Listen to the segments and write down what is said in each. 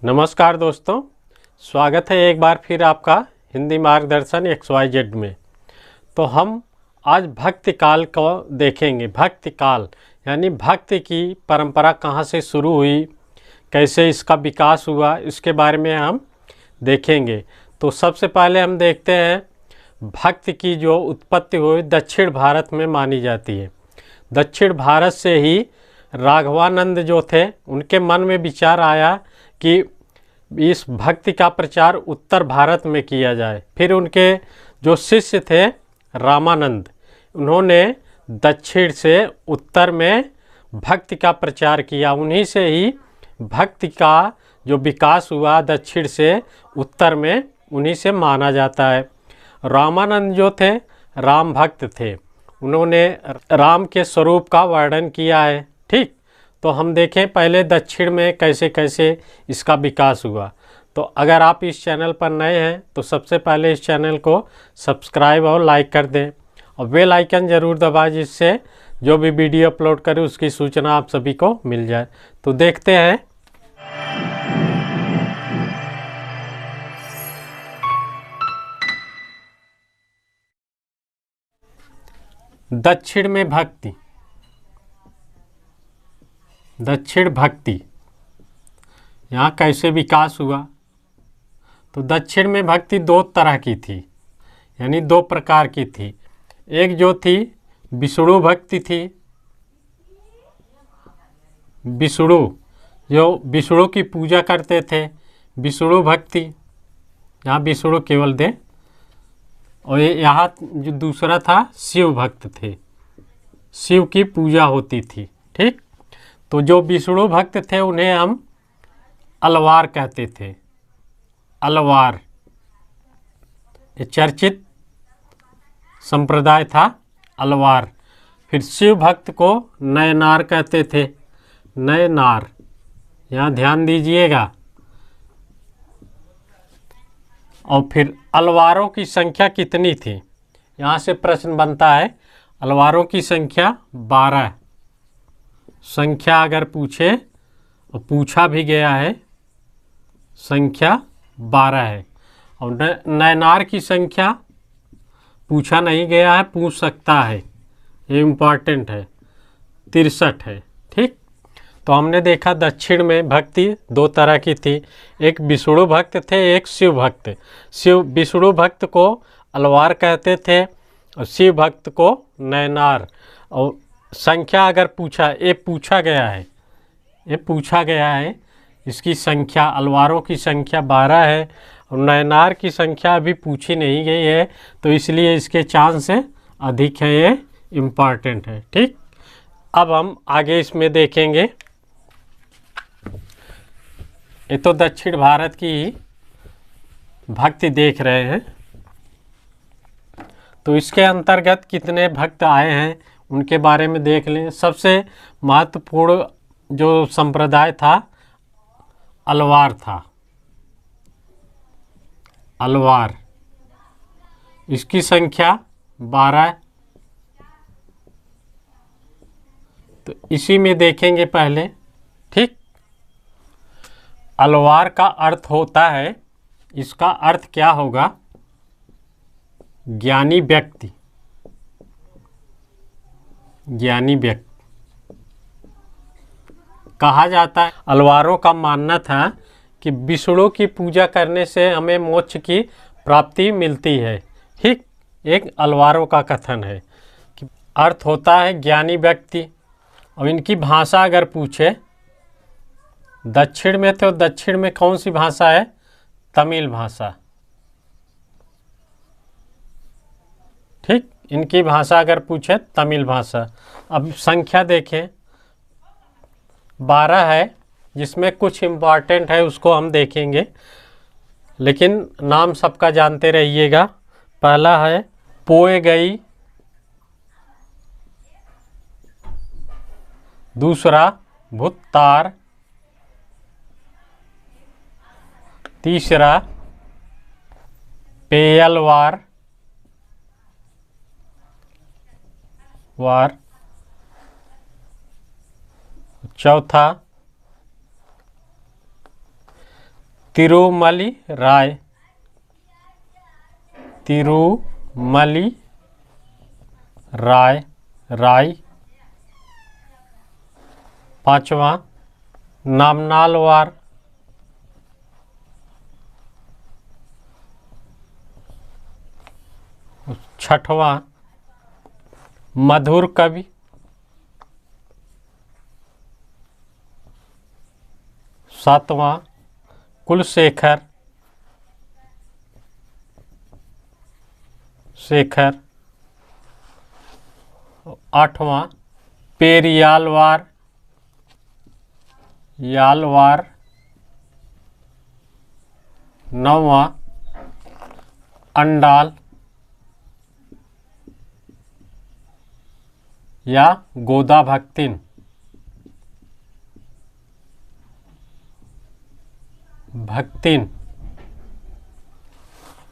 नमस्कार दोस्तों, स्वागत है एक बार फिर आपका हिंदी मार्गदर्शन XYZ में। तो हम आज भक्ति काल को देखेंगे। भक्ति काल यानी भक्ति की परंपरा कहाँ से शुरू हुई, कैसे इसका विकास हुआ, इसके बारे में हम देखेंगे। तो सबसे पहले हम देखते हैं भक्ति की जो उत्पत्ति हुई दक्षिण भारत में मानी जाती है। दक्षिण भारत से ही राघवानंद जो थे उनके मन में विचार आया कि इस भक्ति का प्रचार उत्तर भारत में किया जाए। फिर उनके जो शिष्य थे रामानंद, उन्होंने दक्षिण से उत्तर में भक्ति का प्रचार किया। उन्हीं से ही भक्ति का जो विकास हुआ दक्षिण से उत्तर में, उन्हीं से माना जाता है। रामानंद जो थे राम भक्त थे, उन्होंने राम के स्वरूप का वर्णन किया है। ठीक, तो हम देखें पहले दक्षिण में कैसे कैसे इसका विकास हुआ। तो अगर आप इस चैनल पर नए हैं तो सबसे पहले इस चैनल को सब्सक्राइब और लाइक कर दें और बेल आइकन ज़रूर दबाएं, जिससे जो भी वीडियो अपलोड करें उसकी सूचना आप सभी को मिल जाए। तो देखते हैं। दक्षिण में भक्ति, दक्षिण भक्ति यहाँ कैसे विकास हुआ। तो दक्षिण में भक्ति दो तरह की थी, यानी दो प्रकार की थी। एक जो थी विष्णु भक्ति थी। विष्णु, जो विष्णु की पूजा करते थे, विष्णु भक्ति, यहाँ विष्णु केवल दे। और यहाँ जो दूसरा था शिव भक्त थे, शिव की पूजा होती थी। ठीक, तो जो विष्णु भक्त थे उन्हें हम अलवार कहते थे। अलवार ये चर्चित संप्रदाय था, अलवार। फिर शिव भक्त को नयनार कहते थे। नयनार, यहाँ ध्यान दीजिएगा। और फिर अलवारों की संख्या कितनी थी, यहाँ से प्रश्न बनता है। अलवारों की संख्या 12। संख्या अगर पूछे, और पूछा भी गया है, संख्या 12 है। और नयनार की संख्या पूछा नहीं गया है, पूछ सकता है, ये इम्पॉर्टेंट है, 63 है। ठीक, तो हमने देखा दक्षिण में भक्ति दो तरह की थी। एक विष्णु भक्त थे, एक शिव भक्त। विष्णु भक्त को अलवार कहते थे और शिव भक्त को नयनार। और संख्या अगर पूछा, ये पूछा गया है, ये पूछा गया है। इसकी संख्या, अलवारों की संख्या 12 है और नयनार की संख्या अभी पूछी नहीं गई है, तो इसलिए इसके चांस अधिक है, ये इम्पॉर्टेंट है। ठीक, अब हम आगे इसमें देखेंगे। ये तो दक्षिण भारत की भक्ति देख रहे हैं। तो इसके अंतर्गत कितने भक्त आए हैं उनके बारे में देख लें। सबसे महत्वपूर्ण जो संप्रदाय था अलवार था। अलवार, इसकी संख्या 12। तो इसी में देखेंगे पहले। ठीक, अलवार का अर्थ होता है, इसका अर्थ क्या होगा, ज्ञानी व्यक्ति। ज्ञानी व्यक्ति कहा जाता है। अलवारों का मानना था कि विष्णु की पूजा करने से हमें मोक्ष की प्राप्ति मिलती है। ठीक, एक अलवारों का कथन है कि अर्थ होता है ज्ञानी व्यक्ति। और इनकी भाषा अगर पूछे, दक्षिण में, तो दक्षिण में कौन सी भाषा है, तमिल भाषा। ठीक, इनकी भाषा अगर पूछे तमिल भाषा। अब संख्या देखें, 12 है, जिसमें कुछ इम्पॉर्टेंट है उसको हम देखेंगे, लेकिन नाम सबका जानते रहिएगा। पहला है पोएगई, दूसरा भुत्तार, तीसरा पेयलवार वार, चौथा तिरुमली राय, तिरुमली राय, राय। पांचवा नामनालवार, छठवां मधुर कवि, सातवां कुलशेखर, शेखर। आठवां पेरियालवार, यालवार। नौवां अंडाल या गोदा भक्तिन, भक्तिन।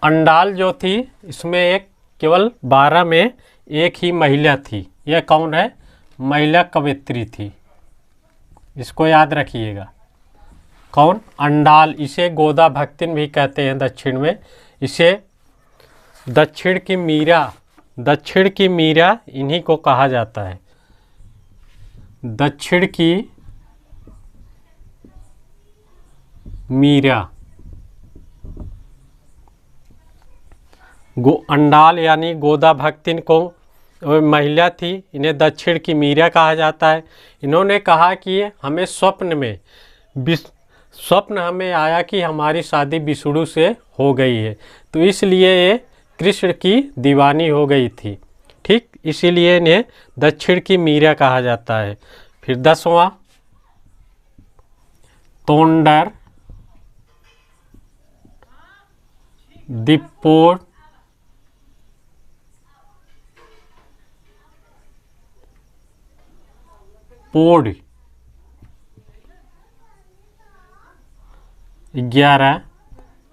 अंडाल जो थी इसमें एक केवल 12 में एक ही महिला थी। यह कौन है? महिला कवयित्री थी, इसको याद रखिएगा। कौन? अंडाल। इसे गोदा भक्तिन भी कहते हैं दक्षिण में। इसे दक्षिण की मीरा, दक्षिण की मीरा इन्हीं को कहा जाता है। दक्षिण की मीरा। अंडाल यानी गोदा भक्तिन को महिला थी, इन्हें दक्षिण की मीरा कहा जाता है। इन्होंने कहा कि हमें स्वप्न हमें आया कि हमारी शादी विष्णु से हो गई है, तो इसलिए ये कृष्ण की दीवानी हो गई थी। ठीक, इसीलिए इन्हें दक्षिण की मीरा कहा जाता है। फिर 10वां तोंडर दिप्पोर, पोड। 11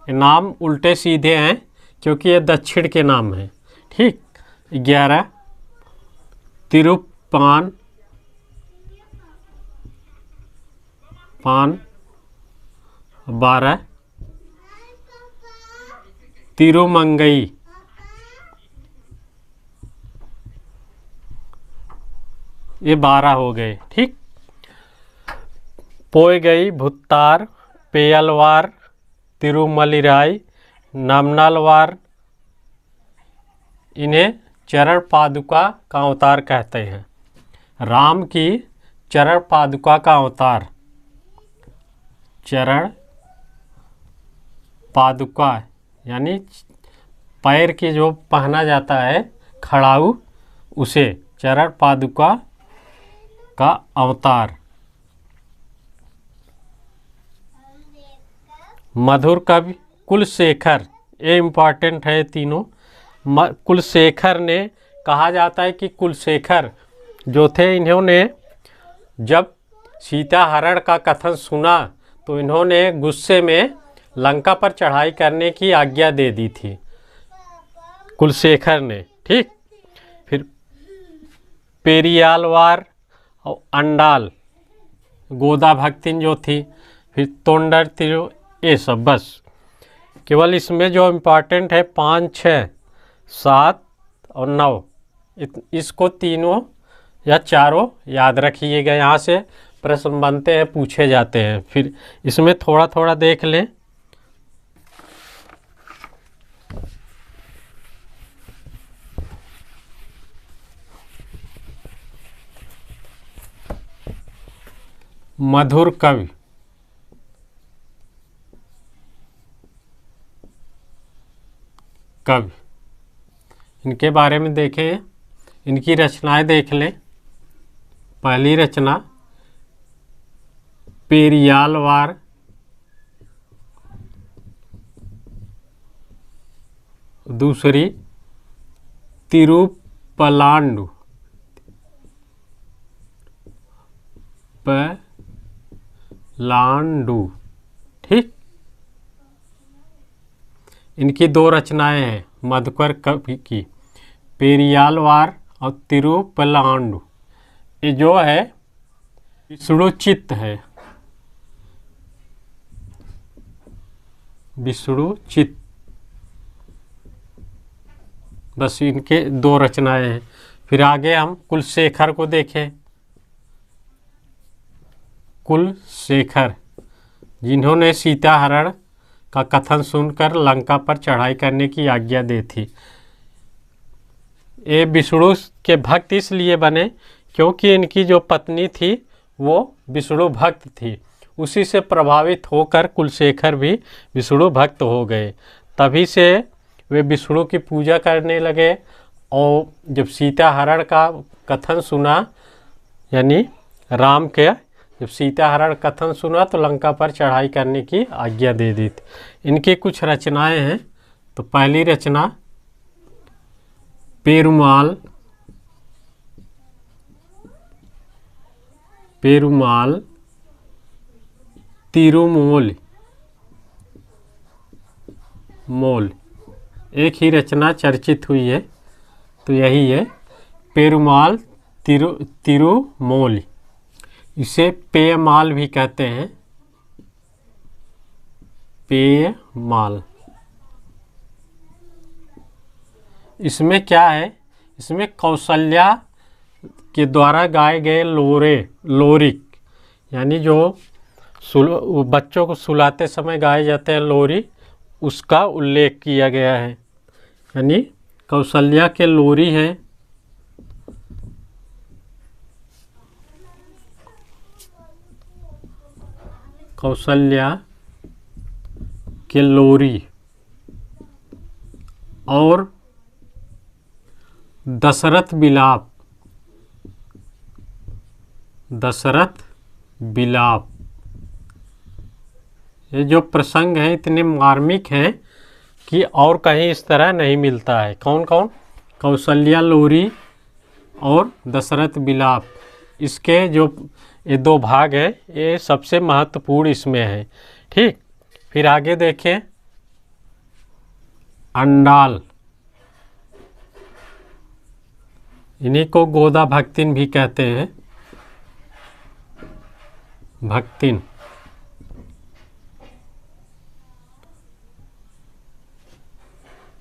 नाम उल्टे सीधे हैं क्योंकि ये दक्षिण के नाम हैं। ठीक, 11 तिरुपान, पान। 12 तिरुमंगई, ये 12 हो गए। ठीक, पोयगई, भुत्तार, पेयलवार, तिरुमलिराई, नामनालवार, इन्हें चरण पादुका का अवतार कहते हैं। राम की चरण पादुका का अवतार, चरण पादुका यानी पैर की जो पहना जाता है खड़ाऊ, उसे चरण पादुका का अवतार। मधुर कवि कुलशेखर, ये इम्पॉर्टेंट है तीनों। कुलशेखर ने कहा जाता है कि कुलशेखर जो थे, इन्होंने जब सीता हरण का कथन सुना तो इन्होंने गुस्से में लंका पर चढ़ाई करने की आज्ञा दे दी थी कुलशेखर ने। ठीक, फिर पेरियालवार और अंडाल गोदा भक्तिन जो थी, फिर तोंडर तिरु, ये सब बस। केवल इसमें जो इम्पोर्टेंट है 5, 6, 7 और 9, इसको तीनों या चारों याद रखिएगा। यहाँ से प्रश्न बनते हैं, पूछे जाते हैं। फिर इसमें थोड़ा थोड़ा देख लें। मधुर कवि, कवि इनके बारे में देखें, इनकी रचनाएं देख लें। पहली रचना पेरियालवार, दूसरी तिरुपलांडु, पलांडु। ठीक, इनकी 2 रचनाएं हैं मधुकर कवि की, पेरियालवार और तिरुपलांडु। ये जो है विष्णुचित्त है, विष्णु चित्त। बस इनके 2 रचनाएं हैं। फिर आगे हम कुलशेखर को देखें। कुलशेखर, जिन्होंने सीताहरण का कथन सुनकर लंका पर चढ़ाई करने की आज्ञा दी थी। ये विष्णु के भक्त इसलिए बने क्योंकि इनकी जो पत्नी थी वो विष्णु भक्त थी। उसी से प्रभावित होकर कुलशेखर भी विष्णु भक्त हो गए। तभी से वे विष्णु की पूजा करने लगे। और जब सीताहरण का कथन सुना, यानी राम के जब सीताहरण कथन सुना तो लंका पर चढ़ाई करने की आज्ञा दे दी थी। इनकी कुछ रचनाएं हैं। तो पहली रचना पेरुमाल। पेरुमाल तिरुमोल मोल, एक ही रचना चर्चित हुई है, तो यही है पेरुमाल तिरुमोल। इसे पेयमाल भी कहते हैं, पेयमाल। इसमें क्या है, इसमें कौशल्या के द्वारा गाए गए लोरिक, यानी जो बच्चों को सुलाते समय गाए जाते हैं लोरी, उसका उल्लेख किया गया है। यानी कौशल्या के लोरी हैं। कौशल्या के लोरी और दशरथ विलाप। दशरथ विलाप, ये जो प्रसंग हैं इतने मार्मिक हैं कि और कहीं इस तरह नहीं मिलता है। कौन कौन? कौशल्या लोरी और दशरथ विलाप। इसके जो ये 2 भाग हैं, ये सबसे महत्वपूर्ण इसमें है। ठीक, फिर आगे देखें अंडाल। इन्हीं को गोदा भक्तिन भी कहते हैं। भक्तिन,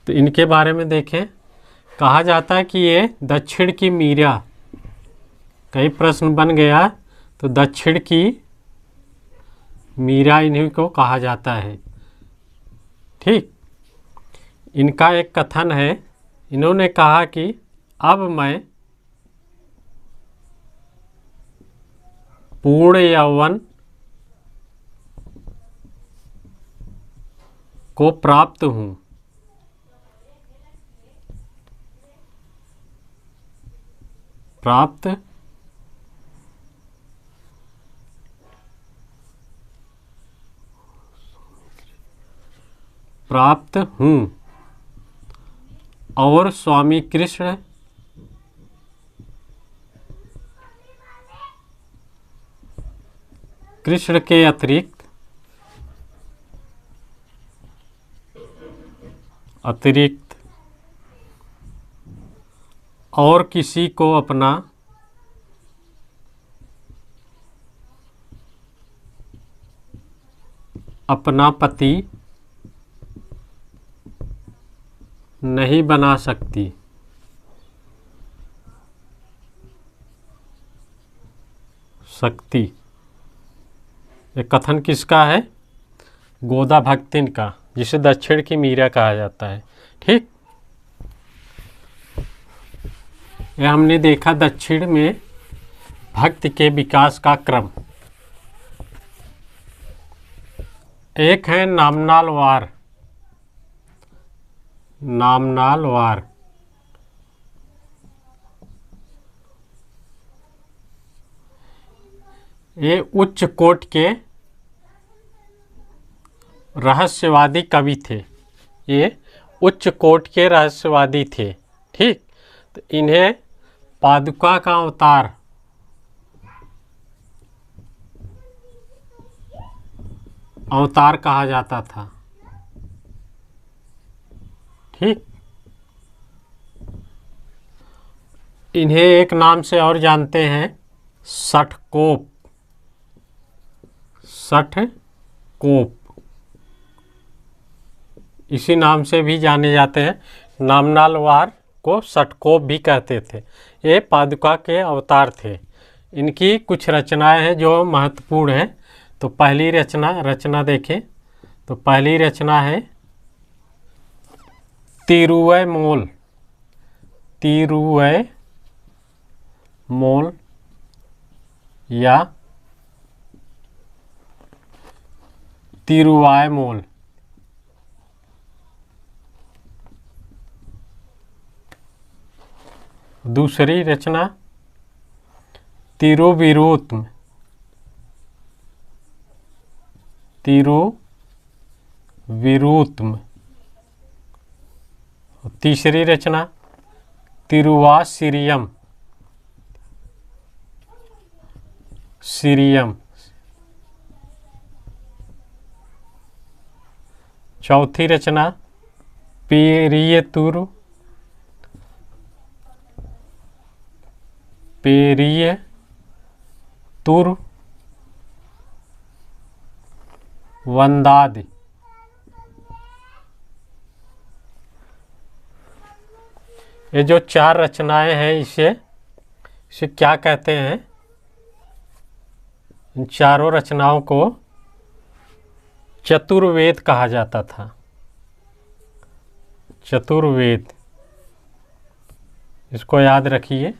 तो इनके बारे में देखें। कहा जाता है कि ये दक्षिण की मीरा। कई प्रश्न बन गया तो दक्षिण की मीरा इन्हीं को कहा जाता है। ठीक, इनका एक कथन है। इन्होंने कहा कि अब मैं पूर्ण यौवन को प्राप्त हूँ। प्राप्त हूँ और स्वामी कृष्ण के अतिरिक्त और किसी को अपना पति नहीं बना सकती। ये कथन किसका है? गोदा भक्तिन का, जिसे दक्षिण की मीरा कहा जाता है। ठीक, यह हमने देखा दक्षिण में भक्ति के विकास का क्रम। एक है नामनाल वार। नामनाल वार, ये उच्च कोट के रहस्यवादी कवि थे। ये उच्च कोट के रहस्यवादी थे। ठीक, तो इन्हें पादुका का अवतार कहा जाता था। ठीक, इन्हें एक नाम से और जानते हैं, सठकोप। सठकोप, इसी नाम से भी जाने जाते हैं। नामनाल वार को षटकोप भी कहते थे। ये पादुका के अवतार थे। इनकी कुछ रचनाएं हैं जो महत्वपूर्ण हैं। तो पहली रचना देखें तो पहली रचना है तिरुवैमोल। तिरुवैमोल या तिरुवायमोल। दूसरी रचना तिरुविरुत्तम। तीसरी रचना तिरुवासिरियम। चौथी रचना पेरियतुरु वंदादि। ये जो 4 रचनाएं हैं इसे क्या कहते हैं? इन चारों रचनाओं को चतुर्वेद कहा जाता था। चतुर्वेद, इसको याद रखिए।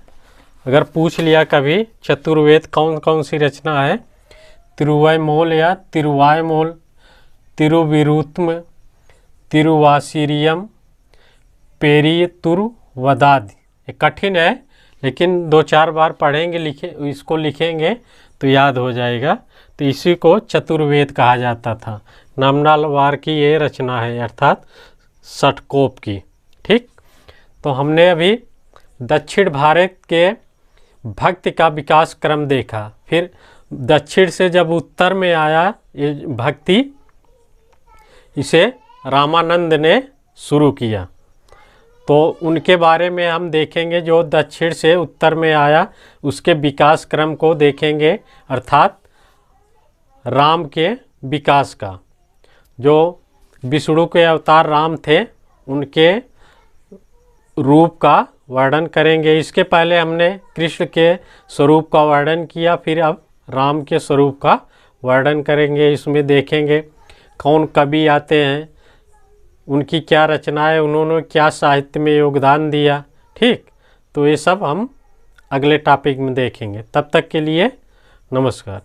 अगर पूछ लिया कभी चतुर्वेद कौन कौन सी रचना है, तिरुवैमोल या तिरुवायमोल, तिरुविरुत्तम, तिरुवासिरियम, पेरियतुरवदादि। ये कठिन है लेकिन 2-4 बार पढ़ेंगे, इसको लिखेंगे तो याद हो जाएगा। तो इसी को चतुर्वेद कहा जाता था। नामनाल वार की ये रचना है, अर्थात षटकोप की। ठीक, तो हमने अभी दक्षिण भारत के भक्ति का विकास क्रम देखा। फिर दक्षिण से जब उत्तर में आया ये भक्ति, इसे रामानंद ने शुरू किया। तो उनके बारे में हम देखेंगे। जो दक्षिण से उत्तर में आया उसके विकास क्रम को देखेंगे, अर्थात राम के विकास का। जो विष्णु के अवतार राम थे उनके रूप का वर्णन करेंगे। इसके पहले हमने कृष्ण के स्वरूप का वर्णन किया, फिर अब राम के स्वरूप का वर्णन करेंगे। इसमें देखेंगे कौन कवि आते हैं, उनकी क्या रचनाएं, उन्होंने क्या साहित्य में योगदान दिया। ठीक, तो ये सब हम अगले टॉपिक में देखेंगे। तब तक के लिए नमस्कार।